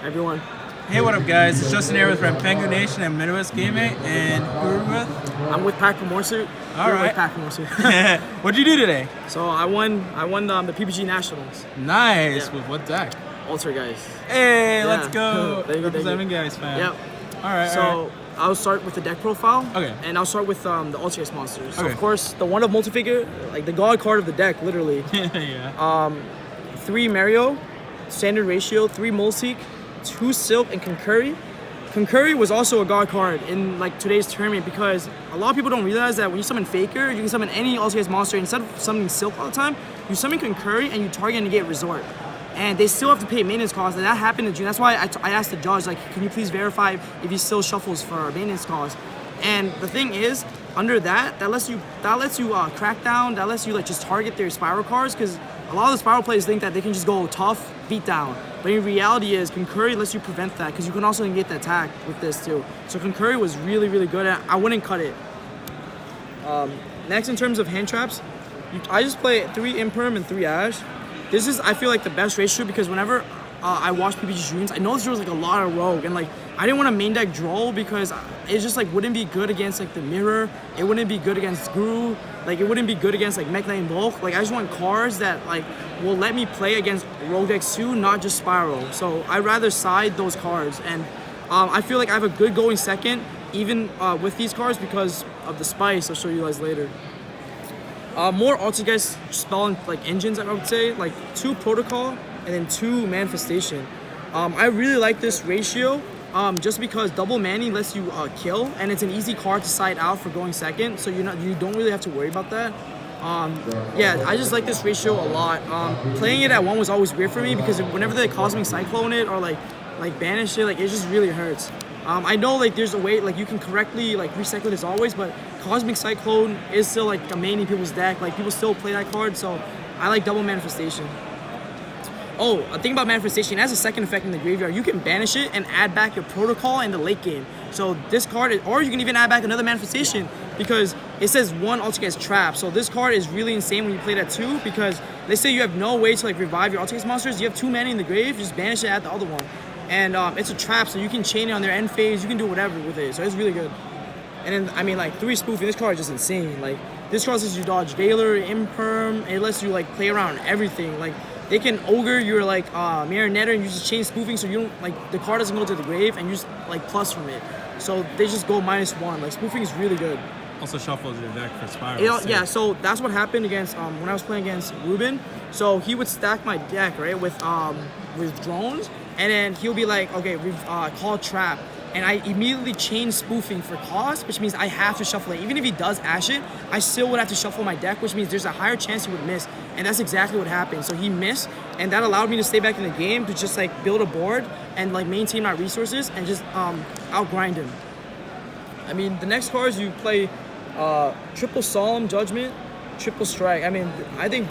everyone. Hey, what up, guys? It's Justin here with Pengu Nation and Midwest Gaming, and who are we with? I'm with Pamornsut. All right. Pamornsut. What'd you do today? So I won the PPG Nationals. Nice. Yeah. With what deck? Altergeist. Hey, Yeah. let's go. Thank you, Representing guys, fan. Yep. All right. So I'll start with the deck profile. Okay. And I'll start with the Altergeist monsters. So Okay. of course the one of multi-figure, like the god card of the deck, literally. Yeah. 3 Mario, standard ratio, 3 Mulseek, 2 Silk, and Concurry. Concurry was also a god card in like today's tournament because a lot of people don't realize that when you summon Faker, you can summon any Altergeist monster. Instead of summoning Silk all the time, you summon Concurry and you target and negate Resort. And they still have to pay maintenance costs, and that happened in June. That's why I asked the judge, like, can you please verify if he still shuffles for maintenance costs? And the thing is, under that lets you crack down, that lets you like just target their spiral cards, because a lot of the spiral players think that they can just go tough, beat down. But in reality is, Concurry lets you prevent that, because you can also negate the attack with this too. So Concurry was really, really good, and I wouldn't cut it. Next, in terms of hand traps, I just play 3 Imperm and 3 Ash. This is, I feel like, the best ratio, because whenever I watch PPG streams, I noticed there was like a lot of Rogue, and like I didn't want to main deck Droll because it just like wouldn't be good against like the Mirror. It wouldn't be good against Guru. Like it wouldn't be good against like Mech Knight and Bulk. Like I just want cards that like will let me play against Rogue decks too, not just Spiral. So I'd rather side those cards, and I feel like I have a good going second even with these cards because of the spice. I'll show you guys later. More Altergeist spell and like engines, I would say, like 2 Protocol and then 2 Manifestation. I really like this ratio just because double Manny lets you kill, and it's an easy card to side out for going second, so you don't really have to worry about that. Yeah, I just like this ratio a lot. Playing it at 1 was always weird for me because whenever they Cosmic Cyclone it or like banish it, like it just really hurts. I know like there's a way like you can correctly like recycle this always, but Cosmic Cyclone is still like a main in people's deck. Like people still play that card, so I like double Manifestation. Oh, a thing about Manifestation, it has a second effect in the graveyard. You can banish it and add back your Protocol in the late game. So this card, or you can even add back another Manifestation because it says 1 Altergeist trap. So this card is really insane when you play that 2 because let's say you have no way to like revive your Altergeist monsters. You have 2 mana in the grave, just banish it, add the other one. And it's a trap, so you can chain it on their end phase. You can do whatever with it, so it's really good. And then, I mean, like 3 spoofing, this card is just insane. Like this card lets you dodge Galar, Imperm. It lets you like play around everything. Like they can ogre your like Marionetta and you just chain spoofing, so you don't like the card doesn't go to the grave and you just like plus from it. So they just go -1. Like spoofing is really good. Also shuffles your deck for Spiral. Yeah, so that's what happened against when I was playing against Ruben. So he would stack my deck right with drones, and then he'll be like, okay, we've called trap, and I immediately change spoofing for cost, which means I have to shuffle it. Even if he does ash it, I still would have to shuffle my deck, which means there's a higher chance he would miss, and that's exactly what happened. So he missed, and that allowed me to stay back in the game to just like build a board and like maintain my resources and just outgrind him. I mean, the next cards you play triple Solemn Judgment, triple Strike. I mean, I think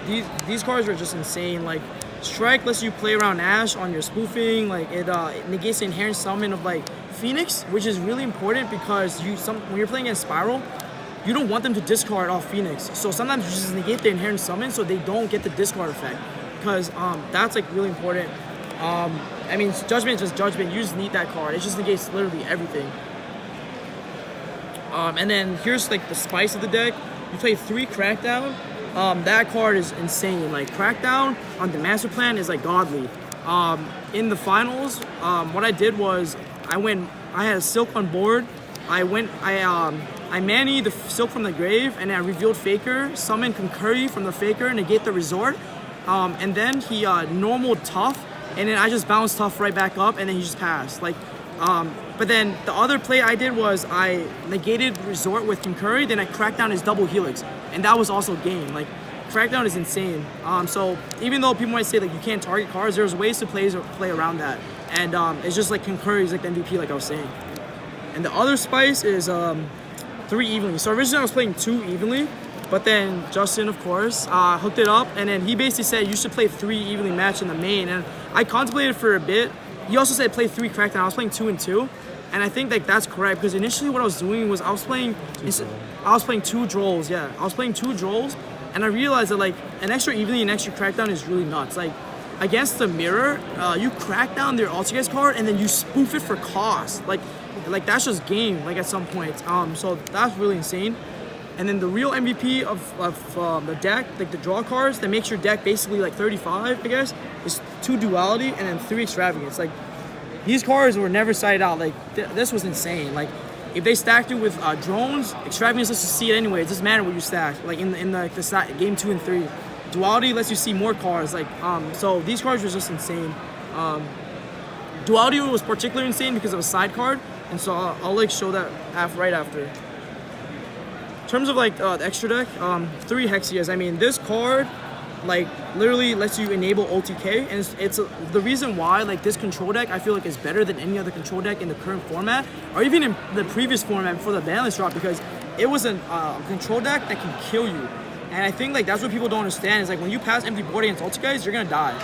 these cards are just insane. Like Strike lets you play around Ash on your spoofing. Like it negates the inherent summon of like Phoenix, which is really important because when you're playing against Spiral, you don't want them to discard off Phoenix. So sometimes you just negate the inherent summon so they don't get the discard effect, because that's like really important. I mean, Judgment is just Judgment. You just need that card. It just negates literally everything. And then here's like the spice of the deck. You play 3 Crackdown. That card is insane. Like Crackdown on the master plan is like godly. In the finals, what I did was I had a Silk on board. I manied the Silk from the grave, and I revealed Faker, summoned Concurry from the Faker, negate the Resort, and then he normal Tough, and then I just bounced Tough right back up, and then he just passed. Like, but then the other play I did was I negated Resort with Concurry, then I cracked down his double Helix, and that was also game. Like, Crackdown is insane. So even though people might say like you can't target cards, there's ways to play around that, and it's just like Concurry is like the MVP, like I was saying. And the other spice is 3 evenly. So originally I was playing 2 evenly, but then Justin, of course, hooked it up, and then he basically said you should play 3 evenly match in the main, and I contemplated for a bit. He also said play 3 Crackdown. I was playing 2 and 2, and I think like that's correct because initially what I was doing was I was playing 2 Drolls. Yeah, I was playing 2 Drolls, and I realized that like an extra evenly and extra Crackdown is really nuts. Like against the mirror, you crack down their Altergeist card and then you spoof it for cost. Like that's just game. Like at some points. So that's really insane. And then the real MVP of the deck, like the draw cards, that makes your deck basically like 35, I guess, is 2 duality and then 3 extravagance. Like these cards were never sided out. Like this was insane. Like if they stacked you with drones, extravagance lets you see it anyway. It doesn't matter what you stack. Like in the game 2 and 3, duality lets you see more cards. Like so these cards were just insane. Duality was particularly insane because of a side card, and so I'll like show that right after. In terms of like the extra deck, 3 Hexias. I mean, this card like literally lets you enable OTK, and it's the reason why like this control deck I feel like is better than any other control deck in the current format, or even in the previous format before the banlist drop, because it was a control deck that can kill you. And I think like that's what people don't understand is like when you pass empty board against Altergeist, you're gonna die.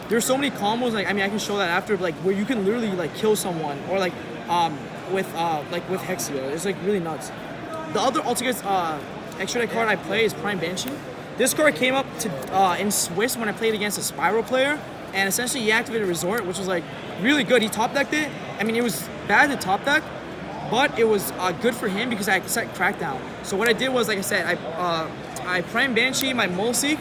There's so many combos, like I mean I can show that after, like where you can literally like kill someone, or like with Hexia. It's like really nuts. The other Altergeist extra deck card I play is Prime Banshee. This card came up to in Swiss when I played against a Spiral player, and essentially he activated Resort, which was like really good. He top decked it. I mean, it was bad to top deck, but it was good for him because I set Crackdown. So what I did was, like I said, I Prime Banshee my Mulseek,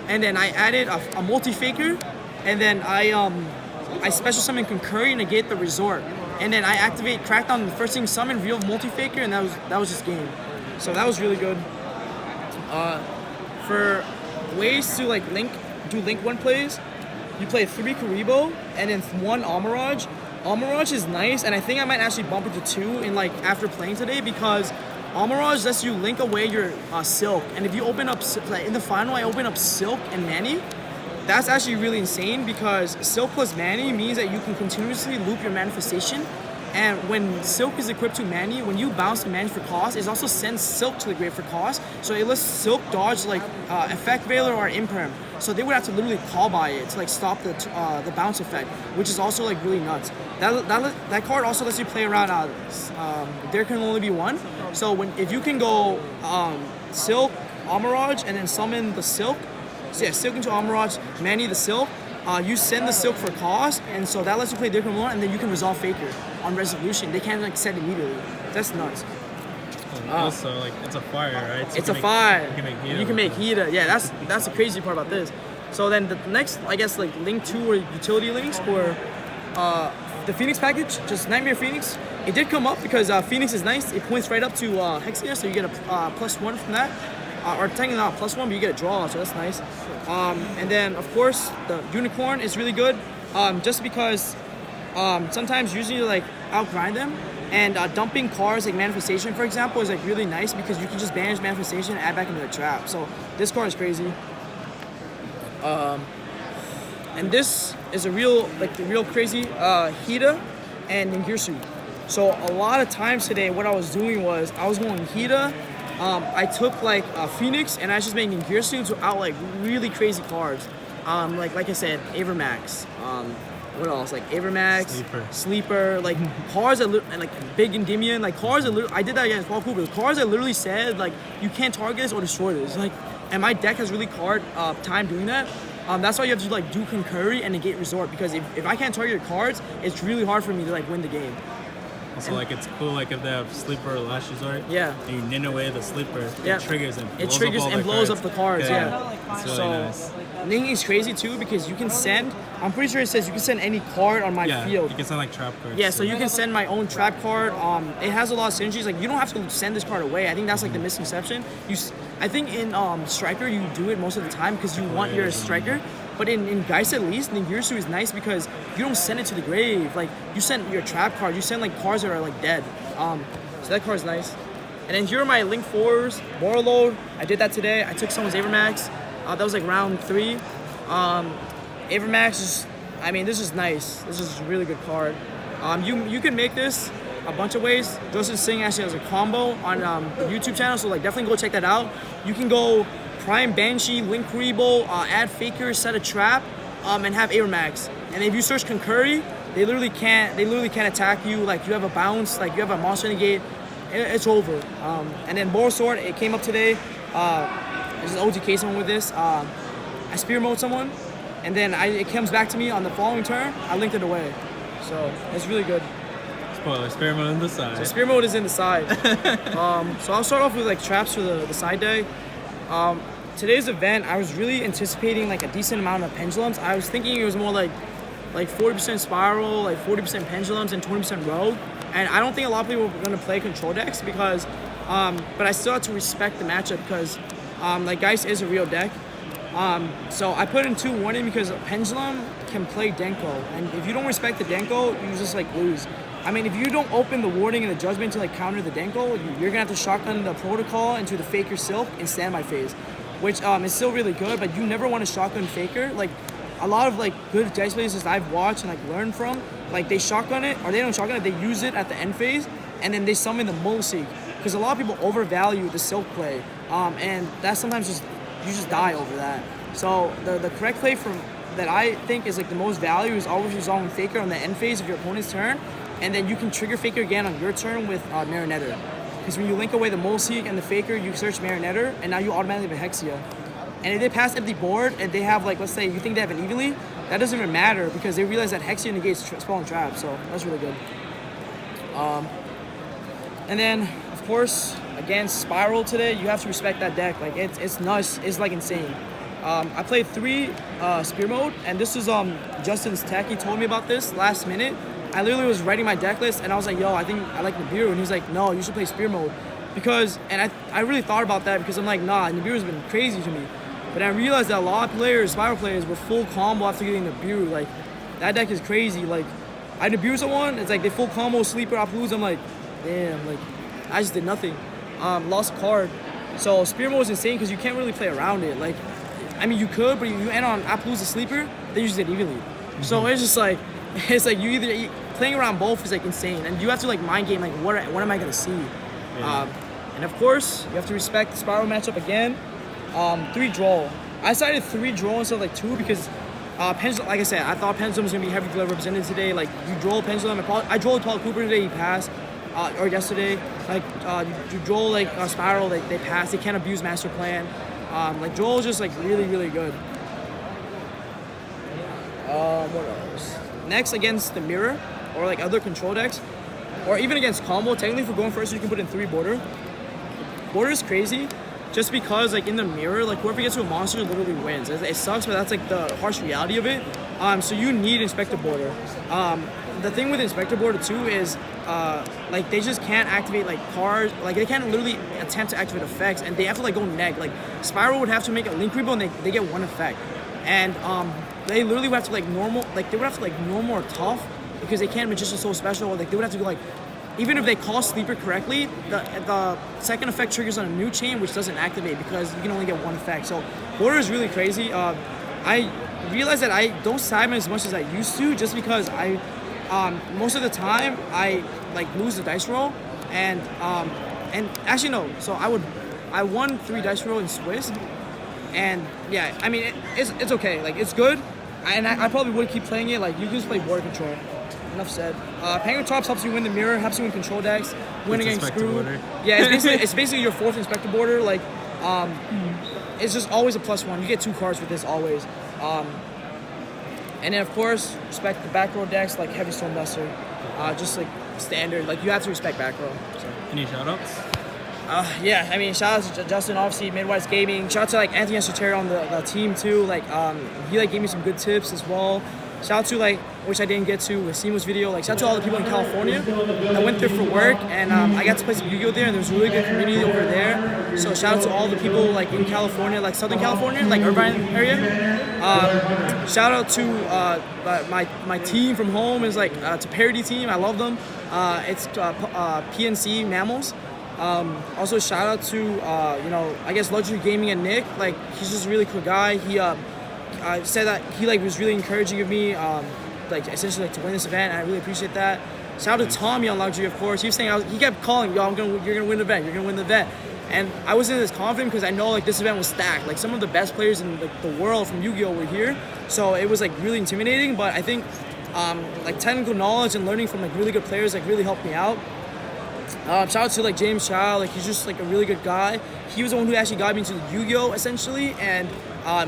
and then I added a Multi-Faker, and then I special summon Concurry and negate the Resort. And then I activate Crackdown, the first thing summon, real Multi-Faker, and that was just game. So that was really good. For ways to like do link 1 plays, you play 3 Karibo and then 1 Almirage. Almirage is nice, and I think I might actually bump it to 2 in like after playing today, because Almirage lets you link away your Silk. And if you open up, like in the final, I open up Silk and Manny. That's actually really insane, because Silk plus Manny means that you can continuously loop your manifestation. And when Silk is equipped to Manny, when you bounce the Manny for cost, it also sends Silk to the grave for cost. So it lets Silk dodge like Effect Veiler or Imperm. So they would have to literally call by it to like stop the bounce effect, which is also like really nuts. That card also lets you play around. There can only be 1. So if you can go Silk, Almirage, and then summon the Silk. So yeah, Silk into Almirage, Manny the Silk. You send the Silk for cost, and so that lets you play Dirk and then you can resolve Faker on resolution. They can't like set immediately. That's nuts. Also, like it's a fire, right? So it's a fire. You can make Hida. Yeah, that's the crazy part about this. So then the next, I guess, like link 2 or utility links for the Phoenix package, just Nightmare Phoenix. It did come up because Phoenix is nice. It points right up to Hexia, so you get a +1 from that. Or technically not +1, but you get a draw, so that's nice. And then, of course, the Unicorn is really good, just because sometimes usually you like outgrind them, and dumping cards like Manifestation, for example, is like really nice because you can just banish Manifestation and add back into the trap. So this card is crazy. And this is the real crazy Hida and Ningirsu. So a lot of times today, what I was doing was I was going Hida. I took like Phoenix and I was just making Ningirsu to out like really crazy cards. Like I said, Avermax. What else? Like Avermax, Sleeper, like cards that like Big Endymion, like cards that I did that against Paul Cooper. Cards that literally said like you can't target this or destroy this. Like, and my deck has really time doing that. That's why you have to like do Concurry and negate Resort, because if I can't target your cards, it's really hard for me to like win the game. So like it's cool, like if they have Sleeper or Last Resort, yeah, and you nin away the Sleeper, it triggers and blows up the cards. Yeah. It's really so nice. Ning is crazy too because you can send. I'm pretty sure it says you can send any card on my field. You can send like trap cards. Yeah, so you can send my own trap card. It has a lot of synergies. Like you don't have to send this card away. I think that's like the misconception. I think in Striker you do it most of the time because you want your Striker. But in Geist at least, Ningirsu is nice because you don't send it to the grave. Like you send your trap card. You send like cards that are like dead. So that card's nice. And then here are my Link 4s. Morload. I did that today. I took someone's Avermax. That was like round 3. Avermax is, I mean, this is nice. This is a really good card. You can make this a bunch of ways. Joseph Singh actually has a combo on the YouTube channel, so like definitely go check that out. You can go Prime Banshee, Link Rebo, add Faker, set a trap, and have Avermax. And if you search Concurry, they literally can't attack you. Like you have a bounce, like you have a monster negate, it's over. And then Moral Sword, it came up today. There's an OTK someone with this. I spear mode someone, and then it comes back to me on the following turn. I linked it away, so it's really good. Spoiler, spear mode in the side. So spear mode is in the side. So I'll start off with like traps for the side deck. Today's event, I was really anticipating like a decent amount of pendulums. I was thinking it was more like 40% spiral, like 40% pendulums, and 20% rogue. And I don't think a lot of people are going to play control decks because, but I still have to respect the matchup because, like Geist is a real deck. So I put in 2 warning because pendulum can play Denko, and if you don't respect the Denko, you just like lose. I mean, if you don't open the warning and the judgment to like counter the Denko, you're gonna have to shotgun the protocol into the Faker Silk in standby phase, which is still really good, but you never want to shotgun Faker. Like a lot of like good Geist players I've watched and like learned from, like they shotgun it, or they don't shotgun it, they use it at the end phase, and then they summon the Mulseek, because a lot of people overvalue the Silk play, and that sometimes you just die over that. So the correct play that I think is like the most value is always resolving Faker on the end phase of your opponent's turn, and then you can trigger Faker again on your turn with Marionetter. Because when you link away the Mulseek and the Faker, you search Marionetter, and now you automatically have a Hexia. And if they pass empty board and they have like, let's say you think they have an evenly, that doesn't even matter because they realize that Hexia negates spell and trap, so that's really good. And then of course against Spiral today, you have to respect that deck. Like it's nuts, it's like insane. I played 3 spear mode, and this is Justin's tech. He told me about this last minute. I literally was writing my deck list and I was like, yo, I think I like Nibiru, and he's like, no, you should play spear mode. Because, and I really thought about that because I'm like, nah, Nibiru's been crazy to me. But I realized that a lot of players, Spiral players, were full combo after getting Nibiru. Like, that deck is crazy. Like, I Nibiru someone, it's like they full combo sleeper Appaloosa. I'm like, damn, like, I just did nothing. Lost a card. So spear mode is insane because you can't really play around it. Like, I mean, you could, but you end on Appaloosa sleeper, they just did evenly. So it's just like, it's like playing around both is like insane, and you have to like mind game like what am I gonna see, and of course you have to respect the Spiral matchup again. 3 draw. I decided 3 draw instead of like 2 because Pendulum, like I said, I thought Pendulum was gonna be heavy glove represented today. Like you draw Pendulum, I drew Paul Cooper today, he passed, or yesterday. Like you draw like Spiral, they pass, they can't abuse Master Plan. Like Joel is just like really good. What else? Next, against the Mirror or like other control decks, or even against combo, technically for going first you can put in 3 border. Border is crazy just because like in the Mirror, like whoever gets to a monster literally wins. It sucks, but that's like the harsh reality of it. So you need Inspector Border. The thing with Inspector Border too is like they just can't activate like cards, like they can't literally attempt to activate effects, and they have to like go neg. Like Spiral would have to make a link rebuild and they get 1 effect, and they literally would have to like normal, like they would have to like normal or tough because they can't Magician Soul Special. Like they would have to go like, even if they call Sleeper correctly, the second effect triggers on a new chain which doesn't activate because you can only get 1 effect. So Border is really crazy. I realized that I don't side as much as I used to just because most of the time I like lose the dice roll, and actually no, so I won 3 dice roll in Swiss, and yeah, I mean it's okay, like it's good, and I probably would keep playing it. Like you can just play Border Control. Enough said. Penguin Tops helps you win the Mirror, helps you win control decks, win against Screw. Yeah, it's basically your 4th Inspector Border. Like it's just always a +1. You get 2 cards with this always. And then of course respect the back row decks like Heavy Stonebuster, just like standard. Like you have to respect back row. So. Any shoutouts? Yeah, I mean shout out to Justin, obviously Midwest Gaming. Shout out to like Anthony Esoteric on the team too. Like he like gave me some good tips as well. Shout out to like, which I didn't get to with Seamus video. Like shout out to all the people in California. I went there for work, and I got to play some Yu-Gi-Oh there, and there was a really good community over there. So shout out to all the people like in California, like Southern California, like Irvine area. Shout out to my team from home is like to Parody team. I love them. It's PNC Mammals. Also shout out to I guess Luxury Gaming and Nick. Like he's just a really cool guy. He said that he like was really encouraging of me, like essentially like to win this event, and I really appreciate that. Shout out to Tommy on Luxury, of course. He was saying he kept calling, yo, you're gonna win the event, you're gonna win the event, and I wasn't as confident because I know like this event was stacked. Like some of the best players in like the world from Yu-Gi-Oh were here, so it was like really intimidating. But I think like technical knowledge and learning from like really good players like really helped me out. Shout out to like James Chow, like he's just like a really good guy. He was the one who actually got me into the Yu-Gi-Oh essentially, and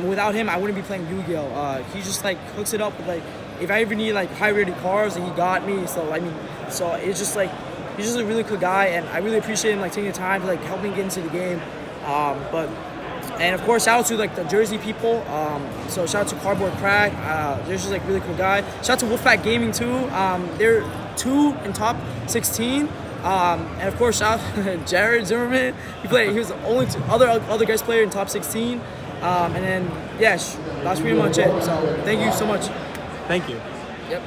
Without him, I wouldn't be playing Yu-Gi-Oh. He just like hooks it up with like, if I ever need like high-rated cards, he got me. So I mean, so it's just like, he's just a really cool guy, and I really appreciate him like taking the time to like help me get into the game. And of course, shout out to like the Jersey people. So shout out to Cardboard Crack. They're just like really cool guy. Shout out to Wolfpack Gaming too. They're 2 in top 16. And of course, shout out to Jared Zimmerman. He was the only other guest player in top 16. And then yeah, that's pretty much it. So thank you so much. Thank you. Yep.